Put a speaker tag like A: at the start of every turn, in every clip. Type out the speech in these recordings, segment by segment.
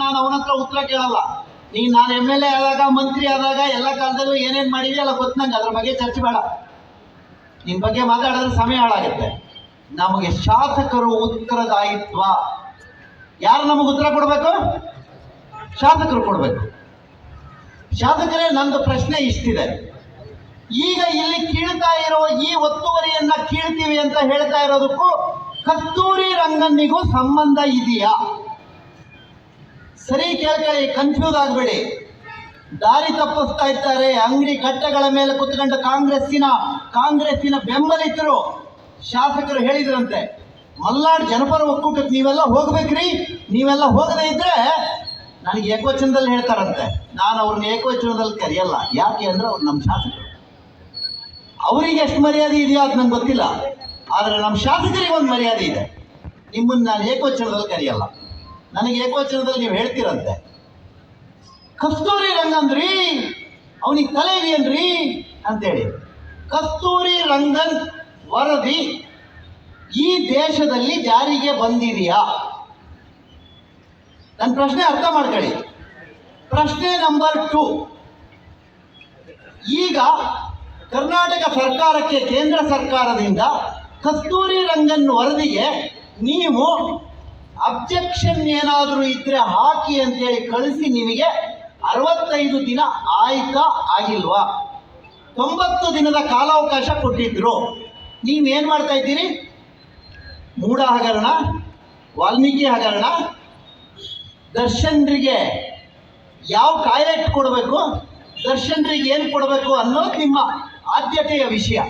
A: ನಾನು ಅವನ ಹತ್ರ ಉತ್ತರ ಕೇಳಲ್ಲ. ನಾನು MLA ಆದಾಗ, ಮಂತ್ರಿ ಆದಾಗ ಎಲ್ಲ ಕಾಲದಲ್ಲೂ ಏನೇನು ಮಾಡಿದೆಯಲ್ಲ ಎಲ್ಲ ಗೊತ್ತು ನಂಗೆ. ಅದ್ರ ಬಗ್ಗೆ ಚರ್ಚೆ ಬೇಡ. ನಿನ್ನ ಬಗ್ಗೆ ಮಾತಾಡಿದ್ರೆ ಸಮಯ ಹಾಳಾಗುತ್ತೆ. ನಮಗೆ ಶಾಸಕರು ಉತ್ತರದಾಯಿತ್ವ. ಯಾರು ನಮಗೆ ಉತ್ತರ ಕೊಡಬೇಕು? ಶಾಸಕರು ಕೊಡಬೇಕು. ಶಾಸಕರೇ, ನಂದು ಪ್ರಶ್ನೆ ಇಷ್ಟಿದೆ. ಈಗ ಇಲ್ಲಿ ಕೀಳ್ತಾ ಇರೋ ಈ ಒತ್ತುವರಿಯನ್ನ ಕೀಳ್ತೀವಿ ಅಂತ ಹೇಳ್ತಾ ಇರೋದಕ್ಕೂ ಕಸ್ತೂರಿ ರಂಗನ್ನಿಗೂ ಸಂಬಂಧ ಇದೆಯಾ? ಸರಿ ಕೇಳ್ಕೊಳ್ಳಿ, ಕನ್ಫ್ಯೂಸ್ ಆಗಬೇಡಿ. ದಾರಿ ತಪ್ಪಿಸ್ತಾ ಇರ್ತಾರೆ. ಅಂಗಡಿ ಕಟ್ಟೆಗಳ ಮೇಲೆ ಕುತ್ಕೊಂಡು ಕಾಂಗ್ರೆಸ್ಸಿನ ಬೆಂಬಲಿತರು ಶಾಸಕರು ಹೇಳಿದ್ರಂತೆ, ಮಲ್ನಾಡ್ ಜನಪರ ಒಕ್ಕೂಟಕ್ಕೆ ನೀವೆಲ್ಲ ಹೋಗ್ಬೇಕ್ರಿ, ನೀವೆಲ್ಲ ಹೋಗದೇ ಇದ್ರೆ ನನಗೆ ಏಕವಚನದಲ್ಲಿ ಹೇಳ್ತಾರಂತೆ. ನಾನು ಅವ್ರನ್ನ ಏಕವಚನದಲ್ಲಿ ಕರೆಯಲ್ಲ. ಯಾಕೆ ಅಂದ್ರೆ ಅವ್ರು ನಮ್ಮ ಶಾಸಕರು. ಅವರಿಗೆ ಎಷ್ಟು ಮರ್ಯಾದೆ ಇದೆಯೋ ಅದು ನಂಗೆ ಗೊತ್ತಿಲ್ಲ. ಆದರೆ ನಮ್ಮ ಶಾಸಕರಿಗೆ ಒಂದು ಮರ್ಯಾದೆ ಇದೆ. ನಿಮ್ಮನ್ನು ನಾನು ಏಕವಚನದಲ್ಲಿ ಕರೆಯಲ್ಲ. ನನಗೆ ಏಕವಚನದಲ್ಲಿ ನೀವು ಹೇಳ್ತೀರಂತೆ. ಕಸ್ತೂರಿ ರಂಗನ್ರಿ, ಅವನಿಗೆ ತಲೆ ಇದೆಯನ್ರಿ ಅಂತೇಳಿ. ಕಸ್ತೂರಿ ರಂಗನ್ ವರದಿ ಈ ದೇಶದಲ್ಲಿ ಜಾರಿಗೆ ಬಂದಿದೆಯಾ? ನನ್ನ ಪ್ರಶ್ನೆ ಅರ್ಥ ಮಾಡ್ಕೊಳ್ಳಿ. ಪ್ರಶ್ನೆ ನಂಬರ್ 2, ಈಗ ಕರ್ನಾಟಕ ಸರ್ಕಾರಕ್ಕೆ ಕೇಂದ್ರ ಸರ್ಕಾರದಿಂದ ಕಸ್ತೂರಿ ರಂಗನ್ ವರದಿಗೆ ನೀವು ಅಬ್ಜೆಕ್ಷನ್ ಏನಾದರೂ ಇದ್ರೆ ಹಾಕಿ ಅಂತೇಳಿ ಕಳಿಸಿ ನಿಮಗೆ 65 ದಿನ ಆಯ್ತಾ ಆಗಿಲ್ವಾ? 90 ದಿನದ ಕಾಲಾವಕಾಶ ಕೊಟ್ಟಿದ್ರು. ನೀವೇನು ಮಾಡ್ತಾ ಇದ್ದೀರಿ? ಮೂಢ ಹಗರಣ, ವಾಲ್ಮೀಕಿ ಹಗರಣ, ದರ್ಶನ್ರಿಗೆ ಯಾವ ಟಾಯ್ಲೆಟ್ ಕೊಡಬೇಕು, ದರ್ಶನ್ರಿಗೆ ಏನು ಕೊಡಬೇಕು ಅನ್ನೋದು ನಿಮ್ಮ ಆದ್ಯತೆಯ ವಿಷಯ.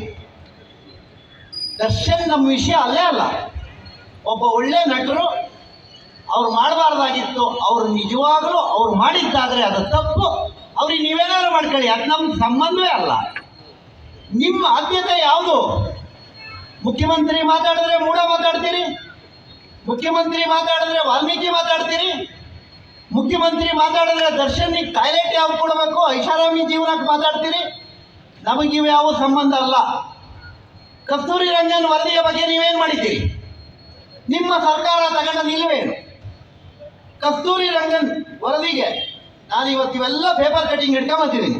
A: ದರ್ಶನ್ ನಮ್ಮ ವಿಷಯ ಅಲ್ಲೇ ಅಲ್ಲ. ಒಬ್ಬ ಒಳ್ಳೆ ನಟರು, ಅವ್ರು ಮಾಡಬಾರ್ದಾಗಿತ್ತು, ಅವ್ರು ನಿಜವಾಗಲೂ ಅವ್ರು ಮಾಡಿದ್ದಾದರೆ ಅದು ತಪ್ಪು. ಅವ್ರಿಗೆ ನೀವೇನಾದ್ರು ಮಾಡ್ಕೊಳ್ಳಿ, ಅದು ನಮ್ಗೆ ಸಂಬಂಧವೇ ಅಲ್ಲ. ನಿಮ್ಮ ಆದ್ಯತೆ ಯಾವುದು? ಮುಖ್ಯಮಂತ್ರಿ ಮಾತಾಡಿದ್ರೆ ಮೂಢ ಮಾತಾಡ್ತೀರಿ, ಮುಖ್ಯಮಂತ್ರಿ ಮಾತಾಡಿದ್ರೆ ವಾಲ್ಮೀಕಿ ಮಾತಾಡ್ತೀರಿ, ಮುಖ್ಯಮಂತ್ರಿ ಮಾತಾಡಿದ್ರೆ ದರ್ಶನ್ಗೆ ಟಾಯ್ಲೆಟ್ ಯಾವ್ದು ಕೊಡಬೇಕು, ಐಷಾರಾಮಿ ಜೀವನಕ್ಕೆ ಮಾತಾಡ್ತೀರಿ. ನಮಗಿವು ಯಾವ ಸಂಬಂಧ ಅಲ್ಲ. ಕಸ್ತೂರಿ ರಂಗನ್ ವರದಿಯ ಬಗ್ಗೆ ನೀವೇನು ಮಾಡಿದ್ದೀರಿ? ನಿಮ್ಮ ಸರ್ಕಾರ ತಗೊಂಡ ನಿಲುವೇನು? ಕಸ್ತೂರಿ ರಂಗನ್ ವರದಿಗೆ ನಾನು ಇವತ್ತು ಇವೆಲ್ಲ ಪೇಪರ್ ಕಟಿಂಗ್ ಇಟ್ಕೊಂಬಂದಿದ್ದೀನಿ.